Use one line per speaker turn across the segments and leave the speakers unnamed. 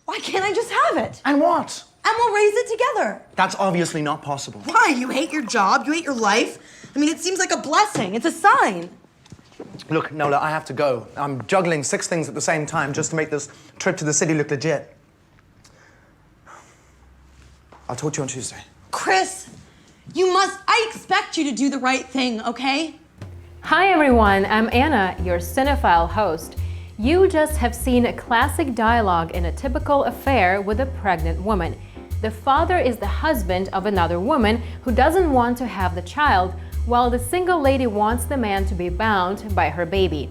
Why can't I just have it?
And what?
And we'll raise it together.
That's obviously not possible.
Why? You hate your job? You hate your life? I mean, it seems like a blessing. It's a sign.
Look, Nola, I have to go. I'm juggling 6 things at the same time just to make this trip to the city look legit. I'll talk to you on Tuesday.
Chris, I expect you to do the right thing, okay?
Hi everyone, I'm Anna, your cinephile host. You just have seen a classic dialogue in a typical affair with a pregnant woman. The father is the husband of another woman who doesn't want to have the child, while the single lady wants the man to be bound by her baby.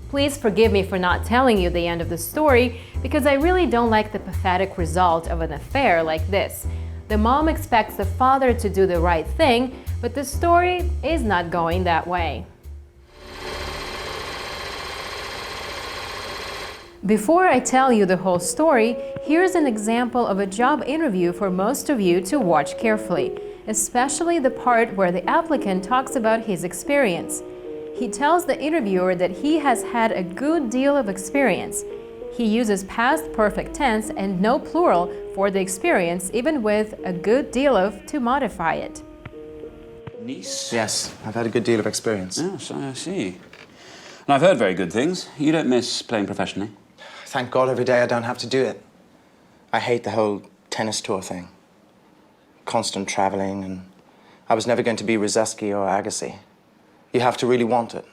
Please forgive me for not telling you the end of the story, because I really don't like the pathetic result of an affair like this. The mom expects the father to do the right thing, but the story is not going that way. Before I tell you the whole story, here's an example of a job interview for most of you to watch carefully, especially the part where the applicant talks about his experience. He tells the interviewer that he has had a good deal of experience. He uses past perfect tense and no plural for the experience, even with a good deal of to modify it.
Niece?
Yes, I've had a good deal of experience.
Yes, I see. And I've heard very good things. You don't miss playing professionally?
Thank God every day I don't have to do it. I hate the whole tennis tour thing. Constant traveling, and I was never going to be Ryszewski or Agassi. You have to really want it.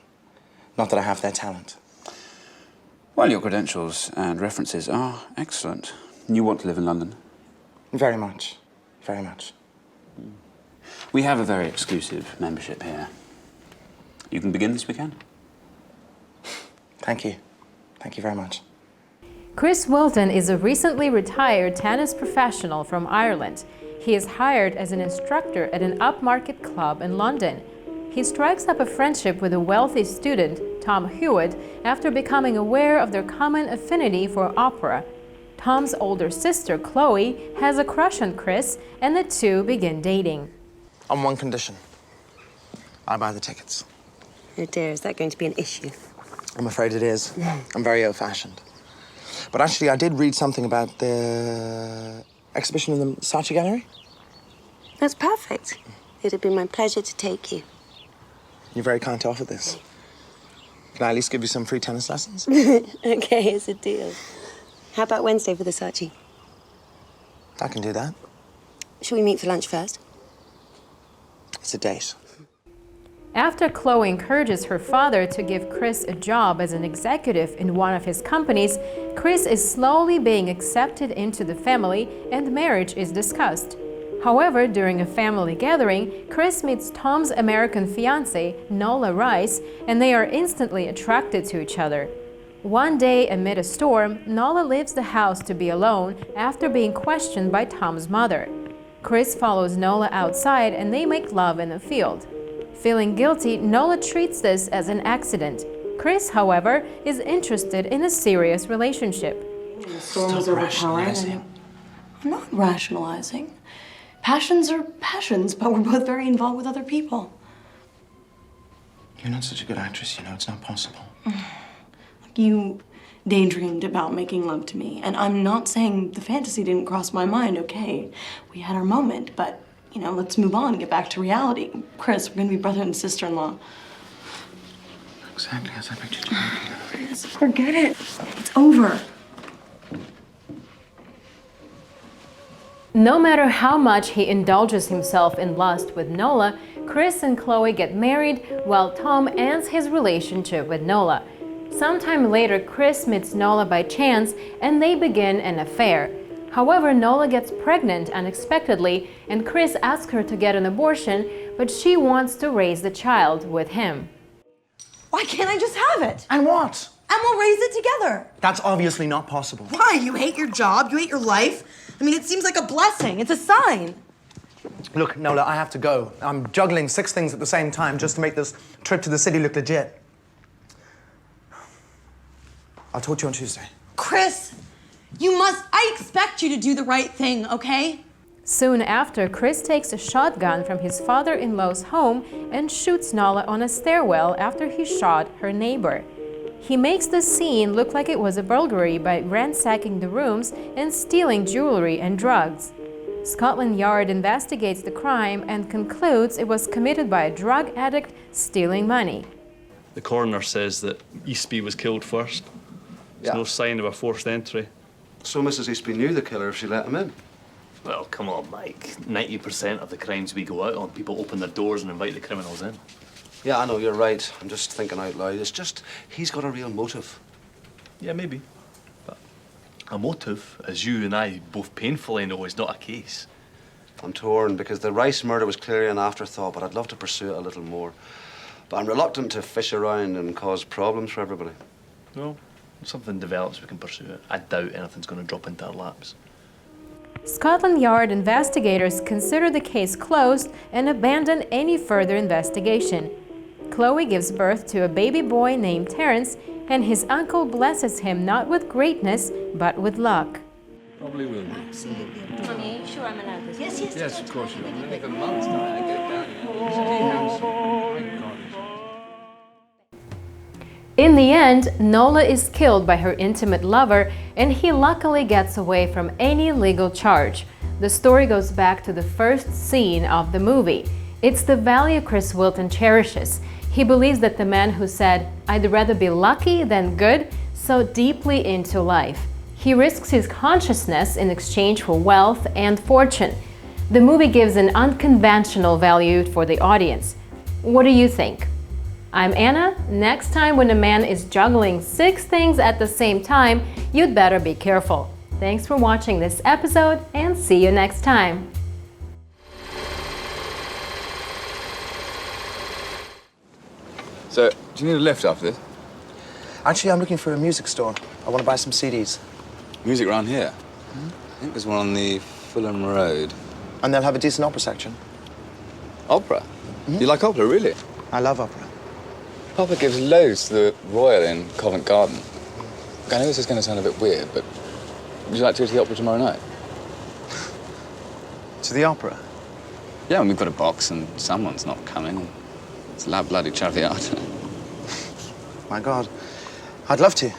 Not that I have their talent.
Well, your credentials and references are excellent. You want to live in London?
Very much. Very much.
We have a very exclusive membership here. You can begin this weekend.
Thank you. Thank you very much.
Chris Wilton is a recently retired tennis professional from Ireland. He is hired as an instructor at an upmarket club in London. He strikes up a friendship with a wealthy student, Tom Hewitt, after becoming aware of their common affinity for opera. Tom's older sister, Chloe, has a crush on Chris, and the two begin dating.
On one condition. I buy the tickets.
Oh dear, is that going to be an issue?
I'm afraid it is. I'm very old-fashioned. But actually, I did read something about the exhibition in the Saatchi Gallery.
That's perfect. It'd be my pleasure to take you.
You're very kind to offer this. Can I at least give you some free tennis lessons?
Okay, it's a deal. How about Wednesday for the Saatchi?
I can do that.
Shall we meet for lunch first?
It's a date.
After Chloe encourages her father to give Chris a job as an executive in one of his companies, Chris is slowly being accepted into the family and marriage is discussed. However, during a family gathering, Chris meets Tom's American fiancée, Nola Rice, and they are instantly attracted to each other. One day, amid a storm, Nola leaves the house to be alone after being questioned by Tom's mother. Chris follows Nola outside and they make love in the field. Feeling guilty, Nola treats this as an accident. Chris, however, is interested in a serious relationship.
The storm was overpowering. I'm not rationalizing. Passions are passions, but we're both very involved with other people.
You're not such a good actress, you know. It's not possible.
You daydreamed about making love to me, and I'm not saying the fantasy didn't cross my mind, okay? We had our moment, but, you know, let's move on, get back to reality. Chris, we're gonna be brother and sister-in-law.
Exactly as I pictured you.
Yes, forget it. It's over.
No matter how much he indulges himself in lust with Nola, Chris and Chloe get married while Tom ends his relationship with Nola. Sometime later, Chris meets Nola by chance and they begin an affair. However, Nola gets pregnant unexpectedly and Chris asks her to get an abortion, but she wants to raise the child with him.
Why can't I just have it?
And what?
And we'll raise it together.
That's obviously not possible.
Why? You hate your job? You hate your life? I mean, it seems like a blessing. It's a sign.
Look, Nola, I have to go. I'm juggling 6 things at the same time just to make this trip to the city look legit. I'll talk to you on Tuesday.
Chris, I expect you to do the right thing, okay?
Soon after, Chris takes a shotgun from his father-in-law's home and shoots Nola on a stairwell after he shot her neighbor. He makes the scene look like it was a burglary by ransacking the rooms and stealing jewelry and drugs. Scotland Yard investigates the crime and concludes it was committed by a drug addict stealing money.
The coroner says that Eastby was killed first. There's no sign of a forced entry.
So Mrs. Eastby knew the killer if she let him in.
Well, come on, Mike. 90% of the crimes we go out on, people open their doors and invite the criminals in.
Yeah, I know, you're right. I'm just thinking out loud. It's just, he's got a real motive.
Yeah, maybe. But a motive, as you and I both painfully know, is not a case.
I'm torn because the Rice murder was clearly an afterthought, but I'd love to pursue it a little more. But I'm reluctant to fish around and cause problems for everybody.
No, if something develops, we can pursue it. I doubt anything's going to drop into our laps.
Scotland Yard investigators consider the case closed and abandon any further investigation. Chloe gives birth to a baby boy named Terence, and his uncle blesses him not with greatness, but with luck.
Probably will be.
Absolutely. Mommy, are you sure I'm allowed this? Yes, yes.
Yes, of course you will. Only for months now. I get down here.
In the end, Nola is killed by her intimate lover, and he luckily gets away from any legal charge. The story goes back to the first scene of the movie. It's the value Chris Wilton cherishes. He believes that the man who said, "I'd rather be lucky than good," so deeply into life. He risks his consciousness in exchange for wealth and fortune. The movie gives an unconventional value for the audience. What do you think? I'm Anna. Next time when a man is juggling 6 things at the same time, you'd better be careful. Thanks for watching this episode, and see you next time.
So, do you need a lift after this?
Actually, I'm looking for a music store. I want to buy some CDs.
Music around here? I think there's one on the Fulham Road.
And they'll have a decent opera section.
Opera? You like opera, really?
I love opera.
Papa gives loads to the Royal in Covent Garden. I know this is going to sound a bit weird, but would you like to go to the opera tomorrow night?
To the opera?
Yeah, we've got a box and someone's not coming. It's la bloody Traviata.
My God. I'd love to.